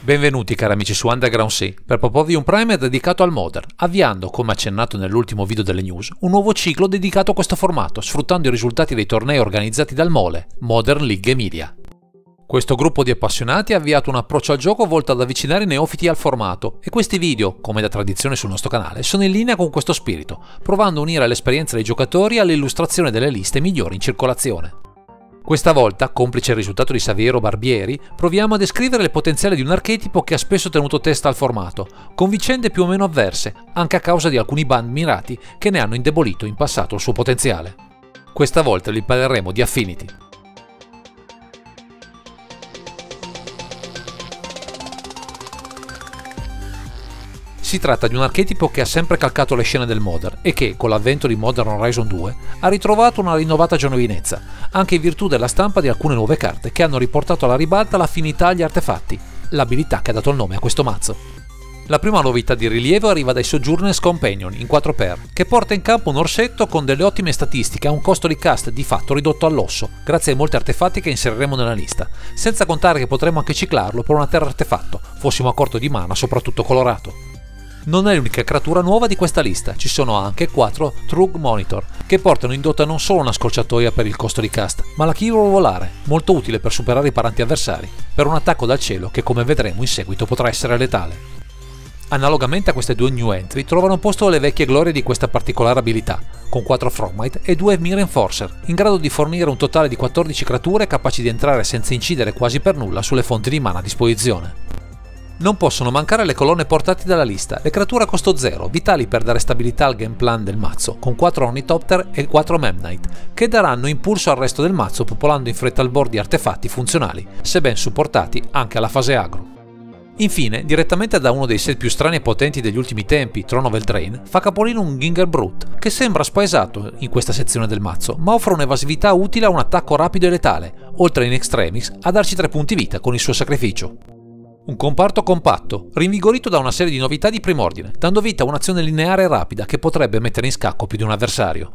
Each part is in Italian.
Benvenuti cari amici su Underground Sea per proporvi un primer dedicato al Modern, avviando, come accennato nell'ultimo video delle news, un nuovo ciclo dedicato a questo formato, sfruttando i risultati dei tornei organizzati dal MOLE, Modern League Emilia. Questo gruppo di appassionati ha avviato un approccio al gioco volto ad avvicinare i neofiti al formato, e questi video, come da tradizione sul nostro canale, sono in linea con questo spirito, provando a unire l'esperienza dei giocatori all'illustrazione delle liste migliori in circolazione. Questa volta, complice il risultato di Saviero Barbieri, proviamo a descrivere il potenziale di un archetipo che ha spesso tenuto testa al formato, con vicende più o meno avverse, anche a causa di alcuni ban mirati che ne hanno indebolito in passato il suo potenziale. Questa volta li parleremo di Affinity. Si tratta di un archetipo che ha sempre calcato le scene del Modern e che, con l'avvento di Modern Horizon 2, ha ritrovato una rinnovata giovinezza, anche in virtù della stampa di alcune nuove carte che hanno riportato alla ribalta l'affinità agli artefatti, l'abilità che ha dato il nome a questo mazzo. La prima novità di rilievo arriva dai Sojourner's Companion in 4x, che porta in campo un orsetto con delle ottime statistiche a un costo di cast di fatto ridotto all'osso, grazie ai molti artefatti che inseriremo nella lista, senza contare che potremo anche ciclarlo per una terra artefatto, fossimo a corto di mana, soprattutto colorato. Non è l'unica creatura nuova di questa lista, ci sono anche 4 Trug Monitor, che portano in dote non solo una scorciatoia per il costo di cast, ma la Chiro volare, molto utile per superare i paranti avversari, per un attacco dal cielo che, come vedremo in seguito, potrà essere letale. Analogamente a queste due new entry trovano posto le vecchie glorie di questa particolare abilità, con 4 Frogmite e 2 Mirror Enforcer, in grado di fornire un totale di 14 creature capaci di entrare senza incidere quasi per nulla sulle fonti di mana a disposizione. Non possono mancare le colonne portate dalla lista, le creature a costo 0, vitali per dare stabilità al game plan del mazzo, con 4 Ornithopter e 4 Memnite, che daranno impulso al resto del mazzo popolando in fretta il board di artefatti funzionali, se ben supportati anche alla fase agro. Infine, direttamente da uno dei set più strani e potenti degli ultimi tempi, Throne of Eldraine, fa capolino un Ginger Brute, che sembra spaesato in questa sezione del mazzo, ma offre un'evasività utile a un attacco rapido e letale, oltre in extremis a darci 3 punti vita con il suo sacrificio. Un comparto compatto, rinvigorito da una serie di novità di prim'ordine, dando vita a un'azione lineare e rapida che potrebbe mettere in scacco più di un avversario.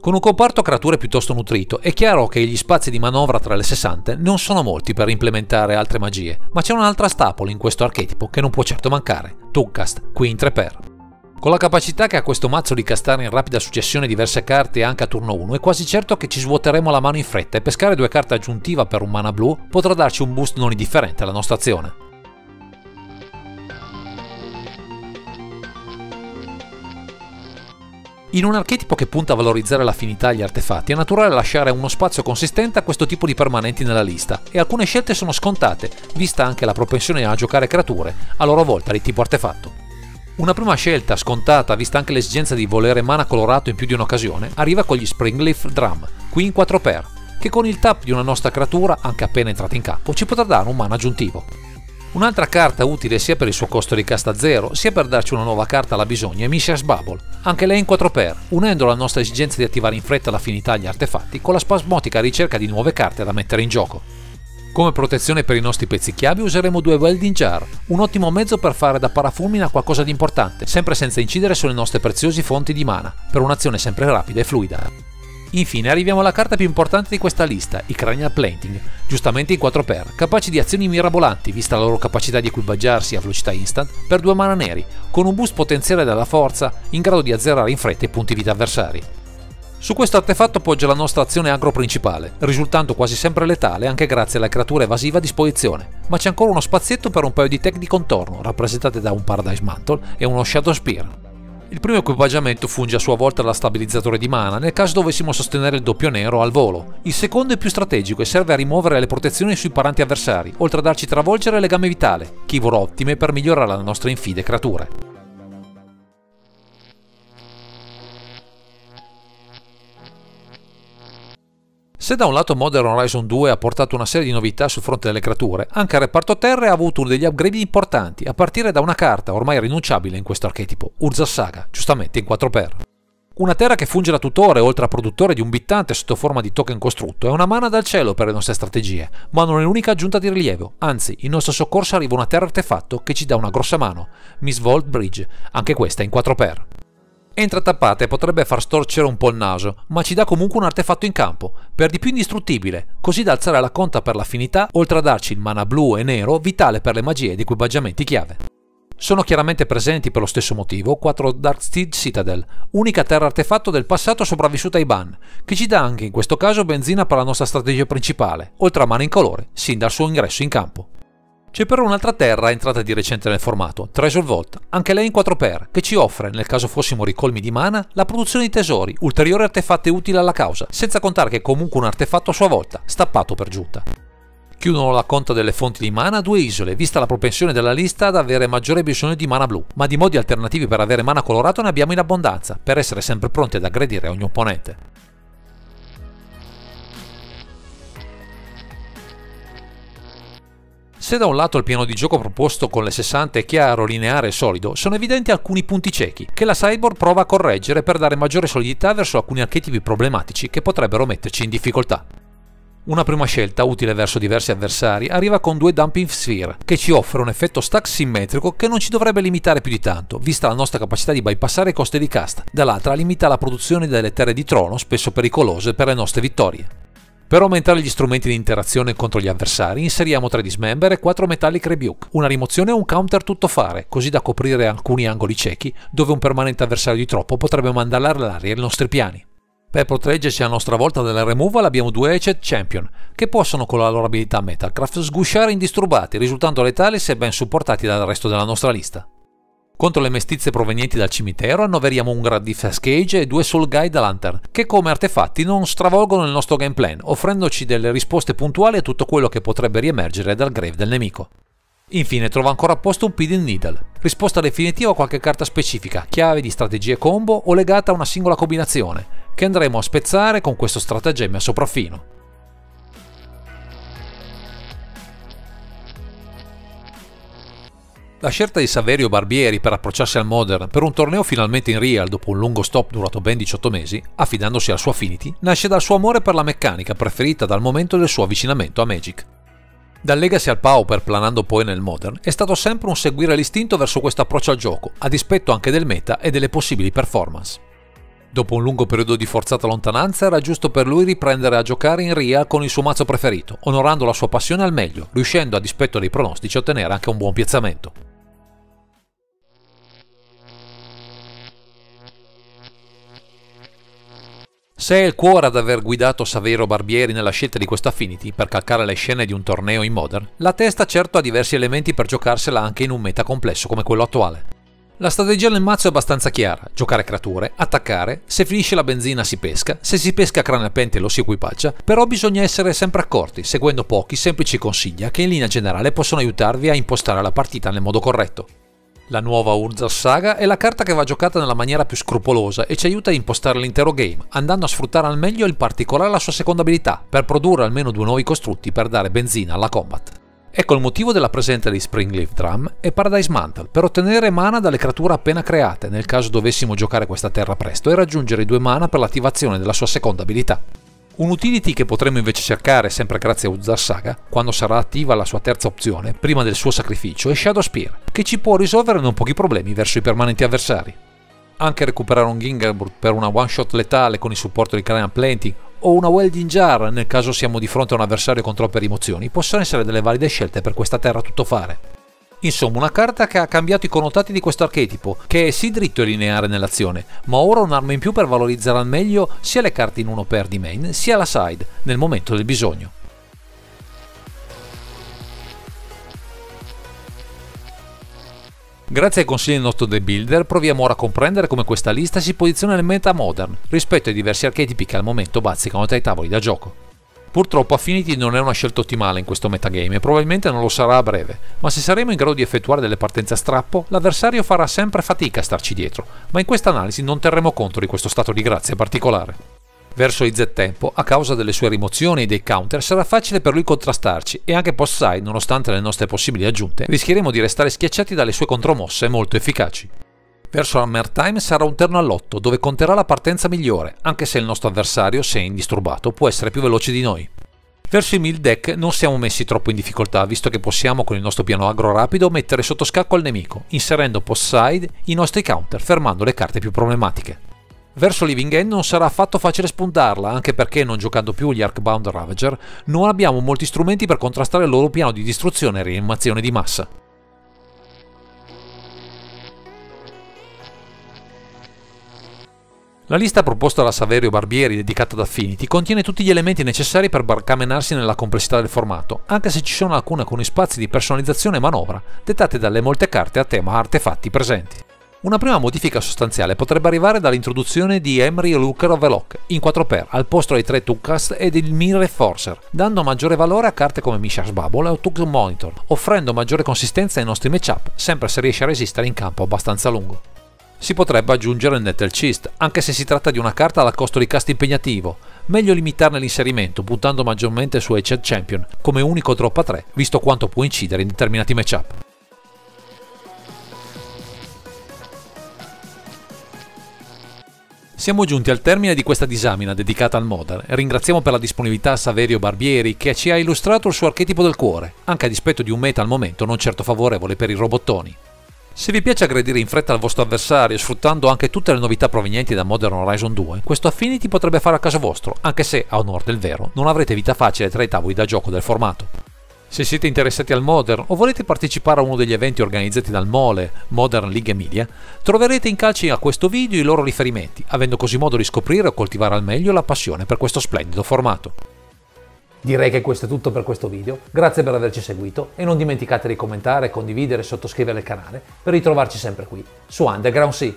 Con un comparto creature piuttosto nutrito, è chiaro che gli spazi di manovra tra le 60 non sono molti per implementare altre magie, ma c'è un'altra stapola in questo archetipo che non può certo mancare, Tugcast, qui in 3x. Con la capacità che ha questo mazzo di castare in rapida successione diverse carte anche a turno 1, è quasi certo che ci svuoteremo la mano in fretta e pescare 2 carte aggiuntiva per un mana blu potrà darci un boost non indifferente alla nostra azione. In un archetipo che punta a valorizzare l'affinità agli artefatti, è naturale lasciare uno spazio consistente a questo tipo di permanenti nella lista, e alcune scelte sono scontate, vista anche la propensione a giocare creature, a loro volta di tipo artefatto. Una prima scelta scontata, vista anche l'esigenza di volere mana colorato in più di un'occasione, arriva con gli Springleaf Drum, qui in 4x, che con il tap di una nostra creatura, anche appena entrata in campo, ci potrà dare un mana aggiuntivo. Un'altra carta utile sia per il suo costo di casta 0, sia per darci una nuova carta alla bisogna è Mishra's Bubble, anche lei in 4x, unendo la nostra esigenza di attivare in fretta l'affinità agli artefatti con la spasmodica ricerca di nuove carte da mettere in gioco. Come protezione per i nostri pezzi-chiavi useremo 2 Welding Jar, un ottimo mezzo per fare da parafulmine a qualcosa di importante, sempre senza incidere sulle nostre preziose fonti di mana, per un'azione sempre rapida e fluida. Infine arriviamo alla carta più importante di questa lista, i Cranial Planting, giustamente in 4x, capaci di azioni mirabolanti vista la loro capacità di equipaggiarsi a velocità instant per 2 mana neri, con un boost potenziale della forza in grado di azzerare in fretta i punti vita avversari. Su questo artefatto poggia la nostra azione agro principale, risultando quasi sempre letale anche grazie alla creatura evasiva a disposizione, ma c'è ancora uno spazietto per un paio di tech di contorno, rappresentate da un Paradise Mantle e uno Shadow Spear. Il primo equipaggiamento funge a sua volta da stabilizzatore di mana nel caso dovessimo sostenere il doppio nero al volo. Il secondo è più strategico e serve a rimuovere le protezioni sui paranti avversari, oltre a darci travolgere le gambe vitale, Chivor ottime per migliorare la nostra infide creature. Se da un lato Modern Horizon 2 ha portato una serie di novità sul fronte delle creature, anche il reparto terre ha avuto degli upgrade importanti, a partire da una carta ormai rinunciabile in questo archetipo, Urza's Saga, giustamente in 4x. Una terra che funge da tutore oltre a produttore di un bittante sotto forma di token costrutto è una mana dal cielo per le nostre strategie, ma non è l'unica aggiunta di rilievo, anzi in nostro soccorso arriva una terra artefatto che ci dà una grossa mano, Miss Vault Bridge, anche questa in 4x. Entra tappata e potrebbe far storcere un po' il naso, ma ci dà comunque un artefatto in campo, per di più indistruttibile, così da alzare la conta per l'affinità, oltre a darci il mana blu e nero vitale per le magie ed equipaggiamenti chiave. Sono chiaramente presenti per lo stesso motivo 4 Darksteed Citadel, unica terra artefatto del passato sopravvissuta ai ban, che ci dà anche in questo caso benzina per la nostra strategia principale, oltre a mana incolore, sin dal suo ingresso in campo. C'è però un'altra terra entrata di recente nel formato, Treasure Vault, anche lei in 4x, che ci offre, nel caso fossimo ricolmi di mana, la produzione di tesori, ulteriori artefatti utili alla causa, senza contare che è comunque un artefatto a sua volta, stappato per giunta. Chiudono la conta delle fonti di mana 2 isole, vista la propensione della lista ad avere maggiore bisogno di mana blu, ma di modi alternativi per avere mana colorato ne abbiamo in abbondanza, per essere sempre pronti ad aggredire ogni opponente. Se da un lato il piano di gioco proposto con le 60 è chiaro, lineare e solido, sono evidenti alcuni punti ciechi, che la Sideboard prova a correggere per dare maggiore solidità verso alcuni archetipi problematici che potrebbero metterci in difficoltà. Una prima scelta, utile verso diversi avversari, arriva con 2 Dumping Sphere, che ci offre un effetto stack simmetrico che non ci dovrebbe limitare più di tanto, vista la nostra capacità di bypassare i costi di cast, dall'altra limita la produzione delle terre di trono, spesso pericolose per le nostre vittorie. Per aumentare gli strumenti di interazione contro gli avversari, inseriamo 3 Dismember e 4 Metallic Rebuke, una rimozione e un counter tuttofare, così da coprire alcuni angoli ciechi dove un permanente avversario di troppo potrebbe mandare all'aria i nostri piani. Per proteggerci a nostra volta dalla removal abbiamo 2 Hatchet Champion, che possono con la loro abilità Metalcraft sgusciare indisturbati, risultando letali se ben supportati dal resto della nostra lista. Contro le mestizze provenienti dal cimitero annoveriamo un Grandifast Cage e 2 Soul Guide Lantern, che come artefatti non stravolgono il nostro game plan, offrendoci delle risposte puntuali a tutto quello che potrebbe riemergere dal grave del nemico. Infine trova ancora a posto un Pidden Needle, risposta definitiva a qualche carta specifica, chiave di strategie combo o legata a una singola combinazione, che andremo a spezzare con questo stratagemma a sopraffino. La scelta di Saverio Barbieri per approcciarsi al Modern per un torneo finalmente in real dopo un lungo stop durato ben 18 mesi, affidandosi al suo Affinity, nasce dal suo amore per la meccanica preferita dal momento del suo avvicinamento a Magic. Dal Legacy al Pauper, planando poi nel Modern, è stato sempre un seguire l'istinto verso questo approccio al gioco, a dispetto anche del meta e delle possibili performance. Dopo un lungo periodo di forzata lontananza era giusto per lui riprendere a giocare in real con il suo mazzo preferito, onorando la sua passione al meglio, riuscendo a dispetto dei pronostici a ottenere anche un buon piazzamento. Se è il cuore ad aver guidato Saverio Barbieri nella scelta di questo Affinity per calcare le scene di un torneo in Modern, la testa certo ha diversi elementi per giocarsela anche in un meta complesso come quello attuale. La strategia nel mazzo è abbastanza chiara: giocare creature, attaccare, se finisce la benzina si pesca, se si pesca Cranial lo si equipaggia, però bisogna essere sempre accorti, seguendo pochi semplici consigli che in linea generale possono aiutarvi a impostare la partita nel modo corretto. La nuova Urza's Saga è la carta che va giocata nella maniera più scrupolosa e ci aiuta a impostare l'intero game, andando a sfruttare al meglio in particolare la sua seconda abilità, per produrre almeno 2 nuovi costrutti per dare benzina alla combat. Ecco il motivo della presenza di Springleaf Drum e Paradise Mantle, per ottenere mana dalle creature appena create nel caso dovessimo giocare questa terra presto e raggiungere i 2 mana per l'attivazione della sua seconda abilità. Un utility che potremo invece cercare sempre grazie a Urza's Saga, quando sarà attiva la sua terza opzione, prima del suo sacrificio, è Shadow Spear, che ci può risolvere non pochi problemi verso i permanenti avversari. Anche recuperare un Gingerbrut per una one shot letale con il supporto di Cranial Planting o una Welding Jar nel caso siamo di fronte a un avversario con troppe rimozioni possono essere delle valide scelte per questa terra tuttofare. Insomma, una carta che ha cambiato i connotati di questo archetipo, che è sì dritto e lineare nell'azione, ma ora un'arma in più per valorizzare al meglio sia le carte in 1x di main sia la side nel momento del bisogno. Grazie ai consigli del nostro The Builder proviamo ora a comprendere come questa lista si posiziona nel meta modern rispetto ai diversi archetipi che al momento bazzicano tra i tavoli da gioco. Purtroppo Affinity non è una scelta ottimale in questo metagame e probabilmente non lo sarà a breve, ma se saremo in grado di effettuare delle partenze a strappo, l'avversario farà sempre fatica a starci dietro, ma in questa analisi non terremo conto di questo stato di grazia particolare. Verso i Z-Tempo, a causa delle sue rimozioni e dei counter, sarà facile per lui contrastarci e anche post-side, nonostante le nostre possibili aggiunte, rischieremo di restare schiacciati dalle sue contromosse molto efficaci. Verso Hammer Time sarà un terno all'8, dove conterà la partenza migliore, anche se il nostro avversario, se indisturbato, può essere più veloce di noi. Verso i mill deck non siamo messi troppo in difficoltà, visto che possiamo con il nostro piano agro rapido mettere sotto scacco il nemico, inserendo post side i nostri counter, fermando le carte più problematiche. Verso Living End non sarà affatto facile spuntarla, anche perché non giocando più gli Arcbound Ravager non abbiamo molti strumenti per contrastare il loro piano di distruzione e rianimazione di massa. La lista proposta da Saverio Barbieri dedicata ad Affinity contiene tutti gli elementi necessari per barcamenarsi nella complessità del formato, anche se ci sono alcuni spazi di personalizzazione e manovra, dettate dalle molte carte a tema artefatti presenti. Una prima modifica sostanziale potrebbe arrivare dall'introduzione di Emry Looker of the Lock in 4x al posto dei 3 Tukas e del Mirror Forcer, dando maggiore valore a carte come Mishra's Bubble o Tuk Monitor, offrendo maggiore consistenza ai nostri matchup, sempre se riesce a resistere in campo abbastanza lungo. Si potrebbe aggiungere il Nettle Chist, anche se si tratta di una carta dal costo di cast impegnativo. Meglio limitarne l'inserimento, puntando maggiormente su Aged Champion, come unico drop a 3, visto quanto può incidere in determinati matchup. Siamo giunti al termine di questa disamina dedicata al Modern e ringraziamo per la disponibilità Saverio Barbieri che ci ha illustrato il suo archetipo del cuore, anche a dispetto di un meta al momento non certo favorevole per i robottoni. Se vi piace aggredire in fretta il vostro avversario sfruttando anche tutte le novità provenienti da Modern Horizon 2, questo Affinity potrebbe fare a caso vostro, anche se, a onor del vero, non avrete vita facile tra i tavoli da gioco del formato. Se siete interessati al Modern o volete partecipare a uno degli eventi organizzati dal Mole, Modern League Emilia, troverete in calci a questo video i loro riferimenti, avendo così modo di scoprire o coltivare al meglio la passione per questo splendido formato. Direi che questo è tutto per questo video, grazie per averci seguito e non dimenticate di commentare, condividere e sottoscrivere il canale per ritrovarci sempre qui, su Underground Sea.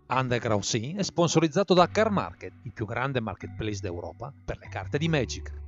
Underground Sea è sponsorizzato da Car Market, il più grande marketplace d'Europa per le carte di Magic.